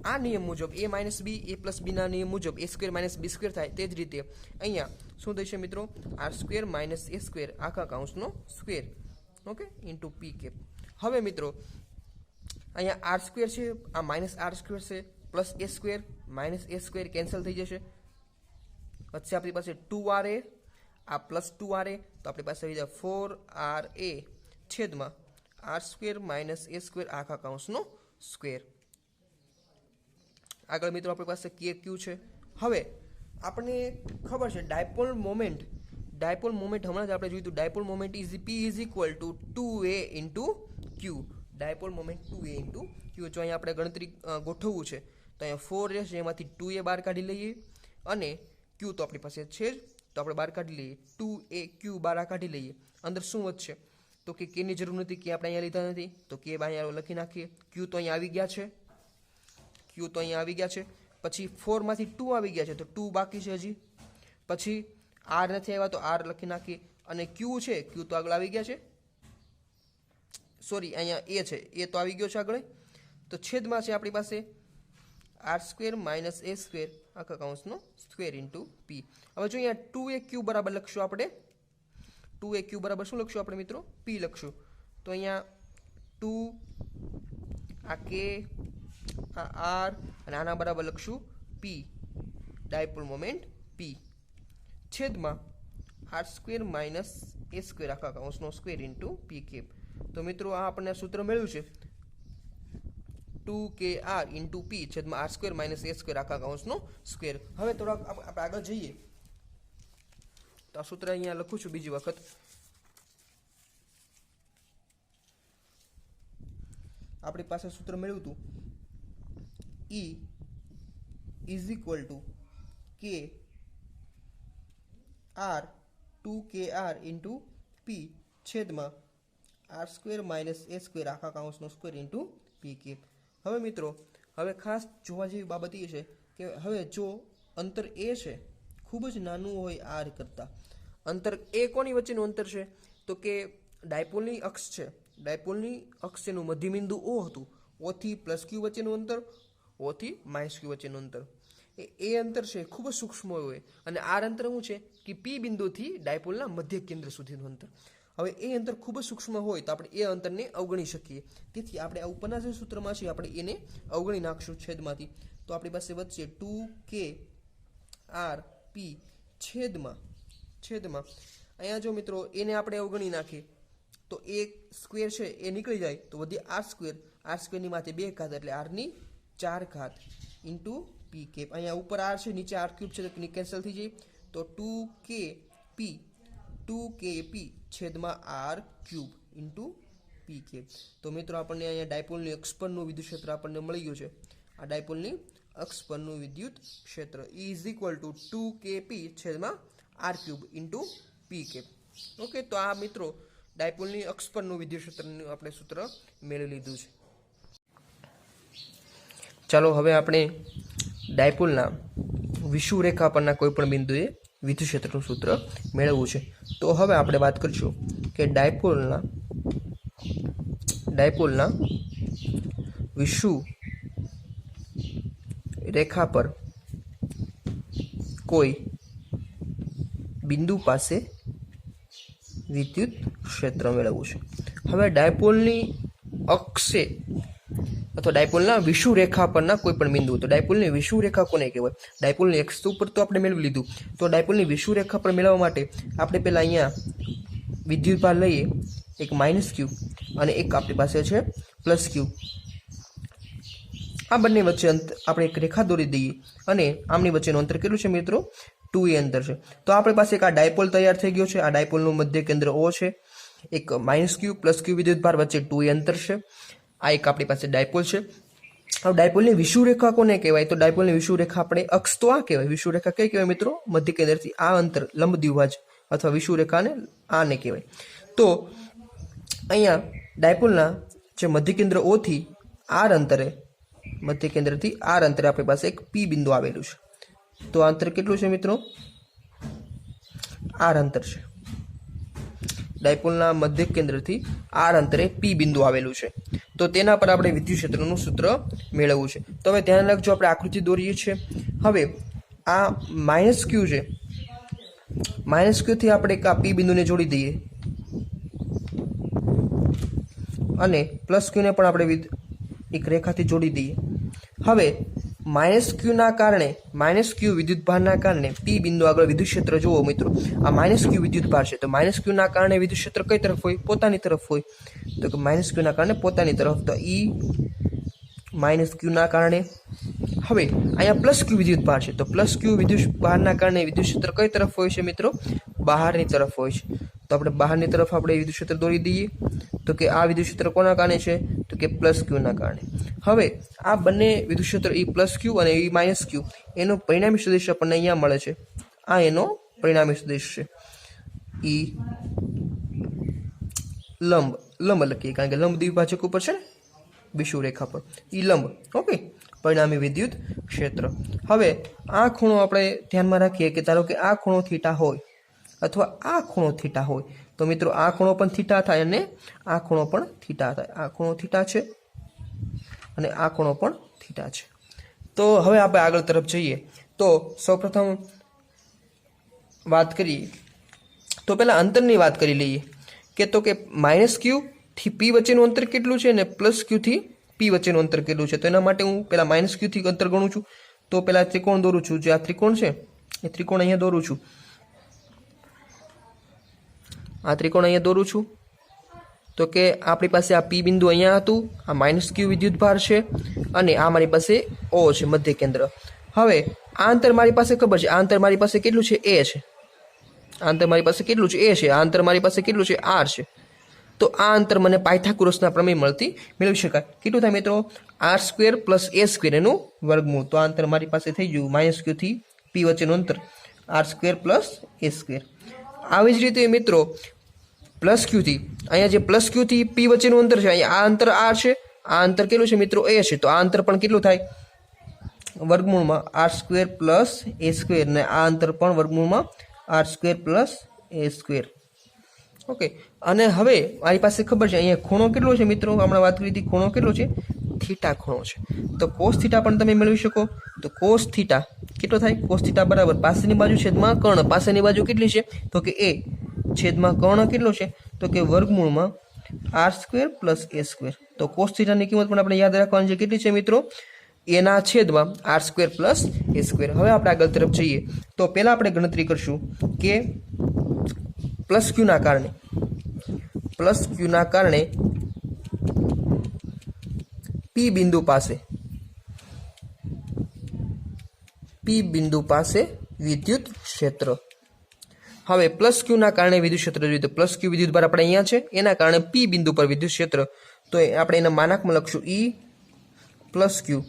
આ નિયમ મુજબ એ માઇનસ બી એ પ્લસ બીના નિયમ મુજબ a square minus b square થાય. તે જ રીતે અહીંયા શું થશે મિત્રો r square minus a square આખા કાઉન્સનો સ્ક્વેર. ઓકે, ઇન્ટુ પી કેપ. હવે મિત્રો અહીંયા આર સ્ક્વેર છે, આ માઇનસ આર સ્ક્વેર છે, plus a square minus a square cancel થઈ જશે. વચ્ચે આપણી પાસે 2ra, આ પ્લસ 2ra, તો આપણી પાસે આવી જાય 4ra છેદમાં r square minus a square આખા કાઉન્સનો સ્ક્વેર. આગળ મિત્રો આપણી પાસે કે ક્યુ છે. હવે આપણને ખબર છે ડાયપોલ મોમેન્ટ હમણાં જ આપણે જોયું હતું, dipole moment p is equal to 2a into q. Dipole moment 2a into q. જો અહીંયા આપણે ગણતરી ગોઠવવું છે તો અહીંયા 4 રહેશે, એમાંથી 2a બહાર કાઢી લઈએ અને ક્યુ તો આપણી પાસે છે જ, તો આપણે બહાર કાઢી લઈએ. 2a ક્યુ બહાર કાઢી લઈએ. અંદર શું વધશે તો કે કેની જરૂર નથી, કે આપણે અહીંયા લીધા નથી, તો કે અહીંયા લખી નાખીએ. ક્યુ તો અહીંયા આવી ગયા છે, ક્યુ તો અહીંયા આવી ગયા છે. પછી 4 માંથી 2 આવી ગયા છે, તો 2 બાકી છે હજી. પછી આર નથી આવ્યા તો આર લખી નાખીએ. અને ક્યુ છે, ક્યુ તો આગળ આવી ગયા છે, સોરી અહીંયા એ છે, એ તો આવી ગયો છે આગળ. તો છેદમાં છે આપણી પાસે R square minus a square આખા કૌંસનો સ્ક્વેર ઇન્ટુ પી. હવે જો અહીંયા 2a ક્યુ બરાબર લખશું આપણે, 2a ક્યુ બરાબર શું લખશું આપણે મિત્રો, પી લખશું. તો અહીંયા 2 આ કે આ આર અને આના બરાબર લખશું પી, ડાયપોલ મોમેન્ટ પી, છેદમાં r square minus a square આખા કૌંસનો સ્ક્વેર ઇન્ટુ પી કેપ. તો મિત્રો આ આપણને સૂત્ર મળ્યું છે 2kr ઇન્ટુ પી છેદમાં r square minus a square આખા કૌંસનો સ્ક્વેર. હવે થોડાક આપણે આગળ જઈએ તો આ સૂત્ર અહીંયા લખું છું બીજી વખત. આપણી પાસે સૂત્ર મળ્યું હતું E ઇઝ ઇક્વલ ટુ કે આર 2kr ઇન્ટુ પી છેદમાં r square minus a square આખા કૌંસનો સ્ક્વેર ઇન્ટુ પી કેપ. હવે મિત્રો હવે ખાસ જોવા જેવી બાબત એ છે કે હવે જો અંતર એ છે ખૂબ જ નાનું હોય આર કરતાં, અંતર એ કોની વચ્ચેનું અંતર છે તો કે ડાયપોલની અક્ષ છે, ડાયપોલની અક્ષ એનું મધ્યબિંદુ ઓ હતું, ઓથી પ્લસ ક્યુ વચ્ચેનું અંતર, ઓથી માઇનસ ક્યુ વચ્ચેનું અંતર, એ અંતર છે ખૂબ જ સૂક્ષ્મ હોય. અને આર અંતર શું છે કે પી બિંદુથી ડાયપોલના મધ્ય કેન્દ્ર સુધીનું અંતર. હવે એ અંતર ખૂબ જ સૂક્ષ્મ હોય તો આપણે એ અંતરને અવગણી શકીએ. તેથી આપણે આ ઉપરના જે સૂત્રમાં છે આપણે એને અવગણી નાખશું છેદમાંથી. તો આપણી પાસે વધશે 2kr પી છેદમાં અહીંયા જો મિત્રો એને આપણે અવગણી નાખીએ તો એક સ્ક્વેર છે એ નીકળી જાય તો વધી આર સ્ક્વેરની માથે 2 ઘાત એટલે આરની 4 ઘાત ઇન્ટુ પી કેપ. અહીંયા ઉપર આર છે, નીચે આર ક્યુબ છે તો કેન્સલ થઈ જાય. તો 2kp છેદમાં આર ક્યુબ ઇન્ટુ પી કેપ. તો મિત્રો આપણને અહીંયા ડાયપોલની અક્ષ પરનું વિદ્યુત ક્ષેત્ર આપણને મળી ગયું છે. આ ડાયપોલની અક્ષ પરનું વિદ્યુત ક્ષેત્ર ઇઝ ઇક્વલ ટુ 2kp છેદમાં આર ક્યુબ ઇન્ટુ પી કેપ. ઓકે, તો આ મિત્રો ડાયપોલની અક્ષ પરનું વિદ્યુત ક્ષેત્રનું આપણે સૂત્ર મેળવી લીધું છે. ચાલો હવે આપણે ડાયપોલના વિષુવરેખા પરના કોઈ પણ બિંદુએ વિદ્યુત ક્ષેત્રનું સૂત્ર મેળવવું છે. તો હવે આપણે વાત કરીશું કે ડાયપોલના વિષુવરેખા પર કોઈ બિંદુ પાસે વિદ્યુત ક્ષેત્ર મેળવવું છે. હવે ડાયપોલની અક્ષે અથવા ડાયપોલના વિષુવરેખા પરના કોઈ પણ બિંદુ, તો ડાયપોલની વિષુવરેખા કોને કહેવાય? ડાયપોલની અક્ષ ઉપર તો આપણે મેળવી લીધું. તો ડાયપોલની વિષુવરેખા પર મેળવવા માટે આપણે પહેલાં અહીંયા વિદ્યુત ભાર લઈએ, એક માઇનસ ક્યુ અને એક આપણી પાસે છે પ્લસ ક્યુ. આ બંને વચ્ચે આપણે એક રેખા દોરી દઈએ અને આમની વચ્ચેનું અંતર કેટલું છે મિત્રો? 2a અંતર છે. તો આપણી પાસે એક આ ડાયપોલ તૈયાર થઈ ગયો છે. આ ડાયપોલનું મધ્ય કેન્દ્ર O છે, એક માઇનસ ક્યુ પ્લસ ક્યુ વિદ્યુત ભાર વચ્ચે 2a અંતર છે. આ એક આપણી પાસે ડાયપોલ છે. હવે ડાયપોલની વિષુવરેખા કોને કહેવાય? તો ડાયપોલની વિષુવરેખા આપણે અક્ષ તો આ કહેવાય. વિષુવરેખા કઈ કહેવાય મિત્રો? મધ્ય કેન્દ્રથી આ અંતર લંબ દ્વિભાજ અથવા વિષુવરેખાને આને કહેવાય. તો અહીંયા ડાયપોલના જે મધ્ય કેન્દ્ર O થી આર અંતરે, મધ્ય કેન્દ્રથી આર અંતરે આપણી પાસે એક પી બિંદુ આવેલું છે. તો આ અંતર કેટલું છે મિત્રો? આર અંતર છે. ડાયપોલના મધ્ય કેન્દ્રથી આર અંતરે પી બિંદુ આવેલું છે. તો તેના પર આપણે વિદ્યુત ક્ષેત્રનું સૂત્ર મેળવવું છે. તો હવે ધ્યાન રાખજો, આપણે આકૃતિ દોરીએ છીએ. હવે આ માઇનસ ક્યુ છે, માઇનસ ક્યુથી આપણે એક આ પી બિંદુને જોડી દઈએ અને પ્લસ ક્યુને પણ આપણે એક રેખાથી જોડી દઈએ. હવે માઇનસ ક્યુના કારણે, માઇનસ ક્યુ વિદ્યુત ભારના કારણે પી બિંદુ આગળ વિદ્યુત ક્ષેત્ર જુઓ મિત્રો. આ માઇનસ ક્યુ વિદ્યુત ભાર છે, તો માઇનસ ક્યુના કારણે વિદ્યુત ક્ષેત્ર કઈ તરફ હોય? પોતાની તરફ હોય. તો કે માઇનસ ક્યુના કારણે પોતાની તરફ, તો ઈ માઇનસ ક્યુના કારણે. હવે અહીંયા પ્લસ ક્યુ વિદ્યુત ભાર છે, તો પ્લસ ક્યુ વિદ્યુત ભારના કારણે વિદ્યુત ક્ષેત્ર કઈ તરફ હોય છે મિત્રો? બહારની તરફ હોય છે. તો આપણે બહારની તરફ આપણે વિદ્યુત ક્ષેત્ર દોરી દઈએ. તો કે આ વિદ્યુત ક્ષેત્ર કોના કારણે છે? તો તો કે પ્લસ ક્યુના કારણે. હવે આ બંને વિદ્યુત ક્ષેત્ર ઈ પ્લસ ક્યુ અને ઈ માઇનસ ક્યુ એનો પરિણામી સદિશ આપણને અહીંયા મળે છે. આ એનો પરિણામી સદિશ છે. ઈ લંબ લખીએ કારણ કે લંબ દ્વિભાજક ઉપર છે ને વિષુવ રેખા પર. ઈ લંબ. ઓકે, પરિણામી વિદ્યુત ક્ષેત્ર. હવે આ ખૂણો આપણે ધ્યાનમાં રાખીએ કે ધારો કે આ ખૂણો થીટા હોય અથવા આ ખૂણો થીટા હોય તો મિત્રો આ ખૂણો પણ થીટા થાય અને આ ખૂણો પણ થીટા થાય. આ ખૂણો થીટા છે અને આ ખૂણો પણ થીટા છે. તો હવે આપણે આગળ તરફ જઈએ તો સૌપ્રથમ વાત કરીએ તો પહેલા અંતરની વાત કરી લઈએ કે તો કે માઇનસ ક્યુ થી પી વચ્ચેનું અંતર કેટલું છે અને પ્લસ ક્યુ થી પી વચ્ચેનું અંતર કેટલું છે. તો એના માટે હું પહેલા માઇનસ ક્યુ થી અંતર ગણું છું. તો પહેલા ત્રિકોણ દોરું છું. જે આ ત્રિકોણ છે એ ત્રિકોણ અહીંયા દોરું છું. આ ત્રિકોણ અહીંયા દોરું છું. તો કે આપણી પાસે આ પી બિંદુ અહીંયા હતું, આ માઇનસ ક્યુ વિદ્યુત ભાર છે અને આ મારી પાસે ઓ છે મધ્ય કેન્દ્ર. હવે આ અંતર મારી પાસે ખબર છે. આ અંતર મારી પાસે કેટલું છે? એ છે. આ અંતર મારી પાસે કેટલું છે? એ છે. આ અંતર મારી પાસે કેટલું છે? આર છે. તો આ અંતર મને પાયથાગોરસના પ્રમેય મેળવી શકાય. કેટલું થાય મિત્રો? R square plus a square એનું વર્ગમૂળ. તો આ અંતર મારી પાસે થઈ ગયું માઇનસ ક્યુ થી પી વચ્ચેનું અંતર R square plus a square. આવી જ રીતે મિત્રો પ્લસ ક્યુ થી અહીંયા જે પ્લસ ક્યુ થી પી વચ્ચેનું અંતર છે અહીંયા આ અંતર આર છે. આ અંતર કેટલું છે મિત્રો? એ છે. તો આ અંતર પણ કેટલું થાય? વર્ગમૂળમાં R square plus a square ને આ અંતર પણ વર્ગમૂળમાં R square plus a square. Okay, અને હવે મારી પાસે ખબર છે અહીંયા ખૂણો કેટલો છે મિત્રો? હમણાં વાત કરી હતી ખૂણો કેટલો છે? થીટા ખૂણો છે. તો કોસ થીટા પણ તમે મેળવી શકો. તો કોસ થીટા કેટલો થાય? કોસ થીટા બરાબર પાસેની બાજુ છેદમાં કર્ણ. પાસેની બાજુ કેટલી છે? તો કે એ છેદમાં કર્ણ કેટલો છે? તો કે વર્ગમૂળમાં R square plus a square. તો કોસ થીટાની કિંમત પણ આપણે યાદ રાખવાની છે. કેટલી છે મિત્રો? એના છેદમાં r square plus a square. હવે આપણે આગળ તરફ જઈએ તો પહેલા આપણે ગણતરી કરશું કે પ્લસ ક્યુના કારણે પી બિંદુ પાસે વિદ્યુત ક્ષેત્ર. હવે પ્લસ ક્યુના કારણે વિદ્યુત ક્ષેત્ર જોઈએ તો પ્લસ ક્યુ વિદ્યુત ભાર આપણે અહીંયા છે એના કારણે પી બિંદુ પર વિદ્યુત ક્ષેત્ર. તો આપણે એના માનાકમાં લખશું E plus q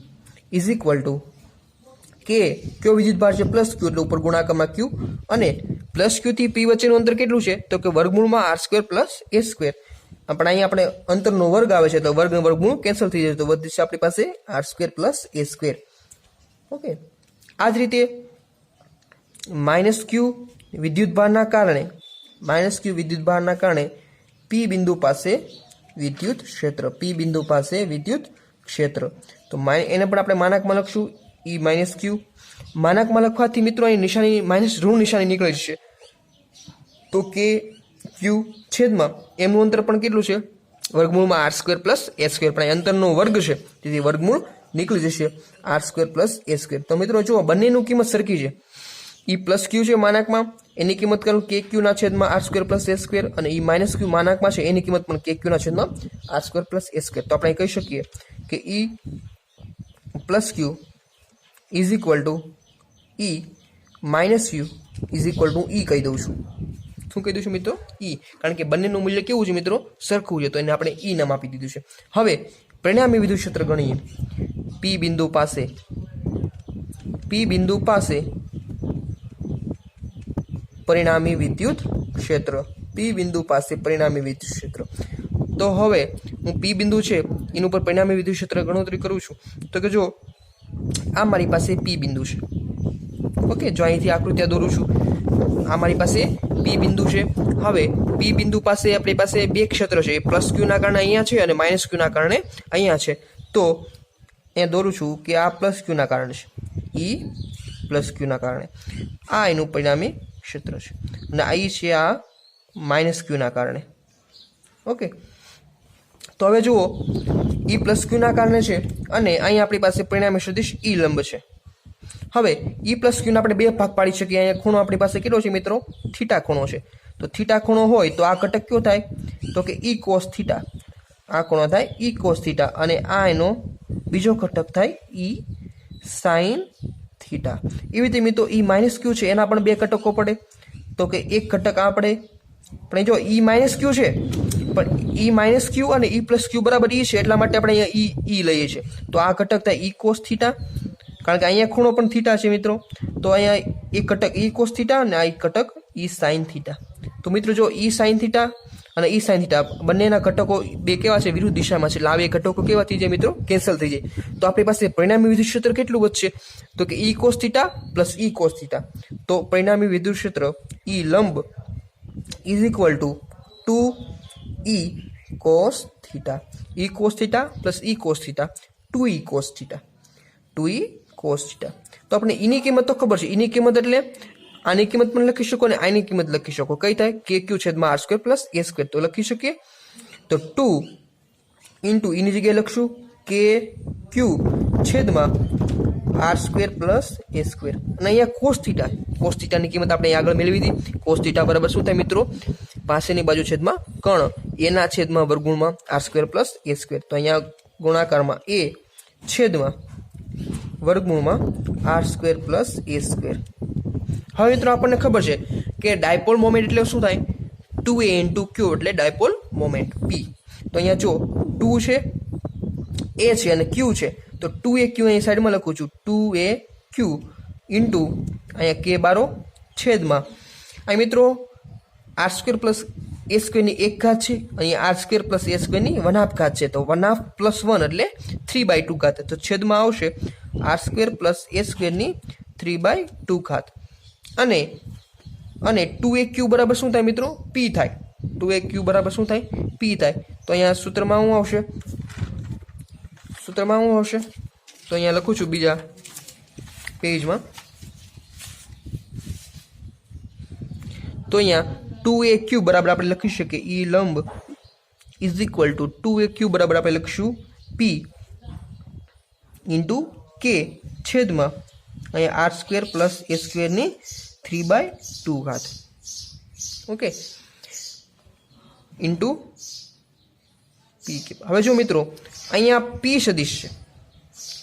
is equal to કે કયો વિદ્યુત ભાર છે? પ્લસ ક્યુ એટલે ઉપર ગુણાકારમાં ક્યુ અને પ્લસ ક્યુ થી પી વચ્ચેનું અંતર કેટલું છે? તો કે વર્ગમૂળમાં R square plus a square. આપણે અહીંયા આપણે અંતરનો વર્ગ આવે છે તો વર્ગમૂળ કેન્સલ થઈ જશે તો વધશે આપણી પાસે R square plus a square. Okay, આ જ રીતે માઇનસ ક્યુ વિદ્યુત ભારના કારણે પી બિંદુ પાસે વિદ્યુત ક્ષેત્ર. તો એને પણ આપણે માનાકમાં લખશું ઈ માઇનસ ક્યુ. માનાકમાં લખવાથી મિત્રો અહીં નિશાની માઇનસ ઋણ નિશાની નીકળી જશે. તો કે ક્યુ છેદમાં એમનું અંતર પણ કેટલું છે? વર્ગમૂળમાં R square plus a square. પણ અંતરનો વર્ગ છે તેથી વર્ગમૂળ નીકળી જશે R square plus a square. તો મિત્રો જુઓ બંનેનું કિંમત સરખી છે. ઈ પ્લસ ક્યુ છે માનાકમાં એની કિંમત કરું કે ક્યુના છેદમાં r square plus a square અને ઈ માઇનસ ક્યુ માનાકમાં છે એની કિંમત પણ કે ક્યુના છેદમાં r square plus a square. તો આપણે કહી શકીએ કે E plus q is equal to E minus u is equal to E કહી દઉં છું. શું કહી દઉં છું મિત્રો? ઈ. કારણ કે બંનેનું મૂલ્ય કેવું છે મિત્રો? સરખું છે તો એને આપણે ઈ નામ આપી દીધું છે. હવે પરિણામી વિદ્યુત ક્ષેત્ર ગણીએ. પી બિંદુ પાસે પરિણામી વિદ્યુત ક્ષેત્ર. તો હવે હું પી બિંદુ છે એની ઉપર પરિણામી વિદ્યુત ક્ષેત્ર ગણતરી કરું છું. તો કે જો આ મારી પાસે પી બિંદુ છે. ઓકે, જો અહીંથી આકૃતિ દોરું છું. આ મારી પાસે પી બિંદુ છે. હવે પી બિંદુ પાસે આપણી પાસે બે ક્ષેત્ર છે. પ્લસ ક્યુના કારણે અહીંયા છે અને માઇનસ ક્યુના કારણે અહીંયા છે. તો અહીંયા દોરું છું કે આ પ્લસ ક્યુના કારણે છે. ઈ પ્લસ ક્યુના કારણે આ એનું પરિણામી ક્ષેત્ર છે અને આ છે આ માઇનસ ક્યુના કારણે. ઓકે, તો હવે જુઓ ઈ પ્લસ ક્યુના કારણે છે અને અહીં આપણી પાસે પરિણામી સદિશ ઈ લંબ છે. હવે ઈ પ્લસ ક્યુના આપણે બે ભાગ પાડી શકીએ. અહીંયા ખૂણો આપણી પાસે કેટલો છે મિત્રો? થીટા ખૂણો છે. તો થીટા ખૂણો હોય તો આ ઘટક કયો થાય? તો કે ઈ કોસ થીટા. આ ખૂણો થાય ઈ કોસ થીટા અને આ એનો બીજો ઘટક થાય ઈ સાઇન થીટા. એવી રીતે મિત્રો ઈ માઇનસ ક્યુ છે એના પણ બે ઘટકો પડે. તો કે એક ઘટક આપણે જો ઈ માઇનસ ક્યુ છે પણ ઈ માઇનસ ક્યુ અને ઈ પ્લસ ક્યુ બરાબર ઈ છે, એટલા માટે આપણે અહીંયા ઈ લઈએ છીએ. તો આ ઘટક થાય ઈ કોસ થીટા, કારણ કે અહીંયા ખૂણો પણ થીટા છે મિત્રો. તો અહીંયા એ ઘટક ઈ કોસ થીટા અને આ ઘટક ઈ સાઇન થીટા. તો મિત્રો જો ઈ સાઇન થીટા અને ઈ સાઇન થીટા બંનેના ઘટકો બે કેવા છે? વિરુદ્ધ દિશામાં છે. એટલે આ બે ઘટકો કેવા થઈ જાય મિત્રો? કેન્સલ થઈ જાય. તો આપણી પાસે પરિણામી વિદ્યુત ક્ષેત્ર કેટલું વધશે? તો કે ઈ કોસ થીટા પ્લસ ઈ કોસ થીટા. તો પરિણામી વિદ્યુત ક્ષેત્ર ઈ લંબ is equal two 2e cos theta. e cos theta plus e cos theta 2e cos theta. 2e cos theta. તો આપણે ઈની કિંમત તો ખબર છે. ઈની કિંમત એટલે આની કિંમત પણ લખી શકો અને આની કિંમત લખી શકો. કઈ થાય? kq છેદમાં r square plus a square. તો લખી શકીએ. તો 2 ઇન્ટુ ઈની જગ્યાએ લખશું kq છેદમાં r square plus a square. અને અહીંયા cos થીટા, cos થીટાની કિંમત આપણે આગળ મેળવી હતી. cos થીટા બરાબર શું થાય મિત્રો? પાસેની બાજુ છેદમાં કર્ણ એના છેદમાં વર્ગમૂળમાં r square plus a square. તો અહીંયા ગુણાકારમાં a છેદમાં વર્ગમૂળમાં r square plus a square. હવે મિત્રો આપણને ખબર છે કે ડાયપોલ મોમેન્ટ એટલે શું થાય? 2a ઇન્ટુ q એટલે ડાયપોલ મોમેન્ટ p. તો અહીંયા જો 2 છે, a છે અને q છે. તો 2a q અહીં સાઈડમાં લખું છું. 2a q ઇન્ટુ અહીંયા k બારો છેદમાં અહીં મિત્રો r સ્ક્વેર પ્લસ a સ્ક્વેરની એક ઘાત છે, અહીંયા r સ્ક્વેર પ્લસ a સ્ક્વેરની 1/2 ઘાત છે. તો 1/2 પ્લસ 1 એટલે 3/2 ઘાત. તો છેદમાં આવશે r સ્ક્વેર પ્લસ a સ્ક્વેરની 3/2 ઘાત. અને 2a q બરાબર શું થાય મિત્રો? p થાય. 2a q બરાબર શું થાય? p થાય. તો અહીંયા સૂત્રમાં શું આવશે? સૂત્રમાં શું આવશે? તો અહીંયા લખું છું બીજા પેજમાં. તો અહીંયા 2aq બરાબર આપણે લખી શકીએ ઈ લંબ ઇઝ ઇક્વલ ટુ 2aq બરાબર આપણે લખીશું p ઇન્ટુ k છેદમાં અહીંયા r સ્ક્વેર પ્લસ a સ્ક્વેરની 3/2 ઘાત. Okay, into p. હવે જો મિત્રો અહીંયા p સદિશ છે,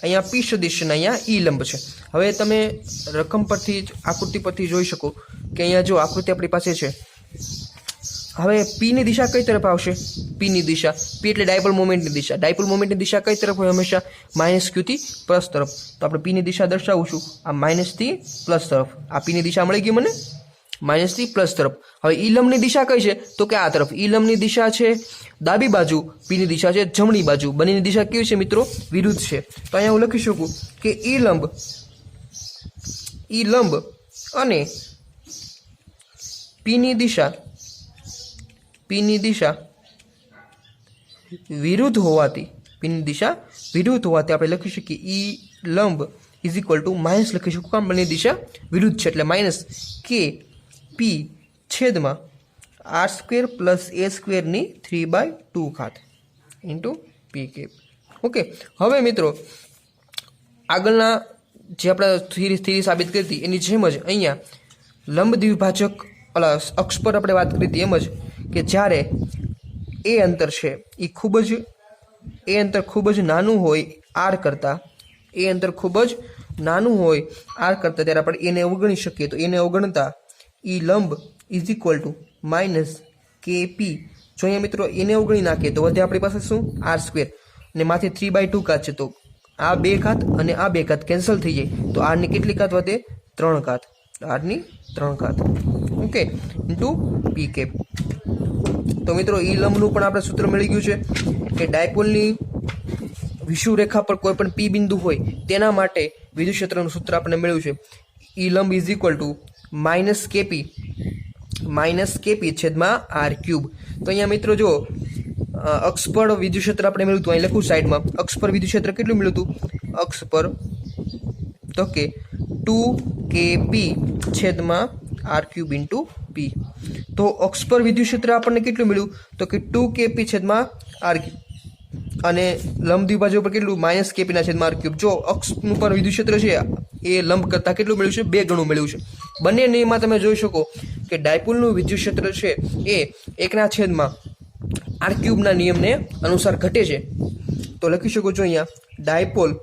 અહીંયા p સદિશ છે ને અહીંયા ઈ લંબ છે. હવે તમે રકમ પરથી આકૃતિ પરથી જોઈ શકો કે અહીંયા જો આકૃતિ આપણી પાસે છે. હવે p ની દિશા કઈ તરફ આવશે? p ની દિશા, p એટલે ડાયપોલ મોમેન્ટની દિશા. ડાયપોલ મોમેન્ટની દિશા કઈ તરફ હોય? હંમેશા -q થી પ્લસ તરફ. તો આપણે p ની દિશા દર્શાવું છું આ માઇનસ થી પ્લસ તરફ. આ p ની દિશા મળી ગઈ મને માઇનસ થી પ્લસ તરફ. હવે ઈ લંબની દિશા કઈ છે? તો કે આ તરફ. ઈ લંબની દિશા છે ડાબી બાજુ, p ની દિશા છે જમણી બાજુ. બંનેની દિશા કેવી છે મિત્રો? વિરુદ્ધ છે. તો અહીંયા હું લખી શકું કે ઈ લંબ અને p ની દિશા વિરુદ્ધ હોવાથી આપણે લખી શકીએ ઈ લંબ ઇઝ ઇક્વલ ટુ માઇનસ લખી શકું. કામ? બંને દિશા વિરુદ્ધ છે એટલે માઇનસ k p છેદમાં r સ્ક્વેર પ્લસ a સ્ક્વેરની 3/2 ઘાત ઇન્ટુ p કેપ. ઓકે, હવે મિત્રો આગળના જે આપણે થિયરી સાબિત કરી હતી એની જેમ જ અહીંયા લંબ દ્વિભાજક અક્ષ પર આપણે વાત કરી હતી એમ જ કે જ્યારે એ અંતર છે એ ખૂબ જ નાનું હોય r કરતાં, એ અંતર ખૂબ જ નાનું હોય r કરતાં, ત્યારે આપણે એને અવગણી શકીએ. તો એને અવગણતા ઈ લંબ is equal two minus kp. જો અહીંયા મિત્રો એને અવગણી નાખીએ તો વધે આપણી પાસે શું? r સ્ક્વેર ને માથે 3/2 ઘાત છે. તો આ 2 ઘાત અને આ 2 ઘાત કેન્સલ થઈ જાય. તો r ની કેટલી ઘાત વધે? 3 ઘાત. r ની 3 ઘાત. Okay, into p cap. તો મિત્રો ઈ લંબનું પણ આપણે સૂત્ર મળી ગયું છે કે ડાયપોલની વિષુવરેખા પર કોઈ પણ p બિંદુ હોય તેના માટે વિદ્યુત ક્ષેત્રનું સૂત્ર આપણે મેળવ્યું છે ઈ લંબ is equal two minus kp છેદમાં r ક્યુબ. તો અહીંયા મિત્રો જો અક્ષ પર વિદ્યુત ક્ષેત્ર આપણે મેળવ્યું હતું, અહીં લખું સાઈડમાં. અક્ષ પર વિદ્યુત ક્ષેત્ર કેટલું મળ્યું હતું? અક્ષ પર તો કે 2kp છેદમાં r ક્યુબ ઇન્ટુ p. તો અક્ષ પર વિદ્યુત ક્ષેત્ર આપણને કેટલું મળ્યું? તો કે 2kp છેદમાં r ક્યુબ. અને લંબ દ્વિભાજક પર કેટલું? -kp ના છેદમાં r ક્યુબ. જો અક્ષ ઉપર વિદ્યુત ક્ષેત્ર છે એ લંબ કરતાં કેટલું મળ્યું છે? 2 ગણું મળ્યું છે. બંને નિયમમાં તમે જોઈ શકો કે ડાયપોલનું વિદ્યુત ક્ષેત્ર છે એ 1 છેદમાં r ક્યુબના નિયમને અનુસાર ઘટે છે. તો લખી શકો છો અહીંયા ડાયપોલનું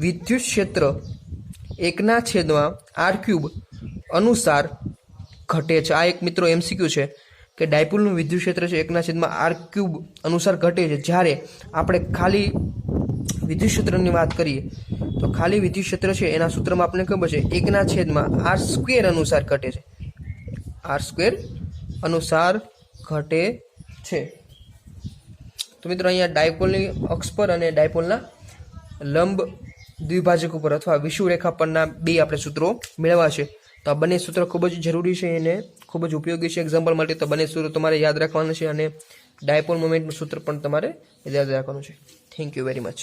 વિદ્યુત ક્ષેત્ર 1 છેદમાં r ક્યુબ અનુસાર ઘટે છે. આ એક મિત્રો MCQ છે. કે ડાયપોલનું વિદ્યુત ક્ષેત્ર છે 1/r³ અનુસાર ઘટે છે. જ્યારે આપણે ખાલી વિદ્યુત ક્ષેત્રની વાત કરીએ તો ખાલી વિદ્યુત ક્ષેત્ર છે એના સૂત્રમાં આપણને ખબર છે 1/r² અનુસાર ઘટે છે. r² અનુસાર ઘટે છે. તો મિત્રો અહીંયા ડાયપોલની અક્ષ પર અને ડાયપોલના લંબ દ્વિભાજક ઉપર અથવા વિષુવરેખા પરના બે આપણે સૂત્રો મેળવવા છે. તો આ બંને સૂત્રો ખૂબ જ જરૂરી છે અને ખૂબ જ ઉપયોગી છે એક્ઝામ્પલ માટે. તો બંને સૂત્રો તમારે યાદ રાખવાના છે અને ડાયપોલ મોમેન્ટનું સૂત્ર પણ તમારે યાદ રાખવાનું છે. Thank you very much.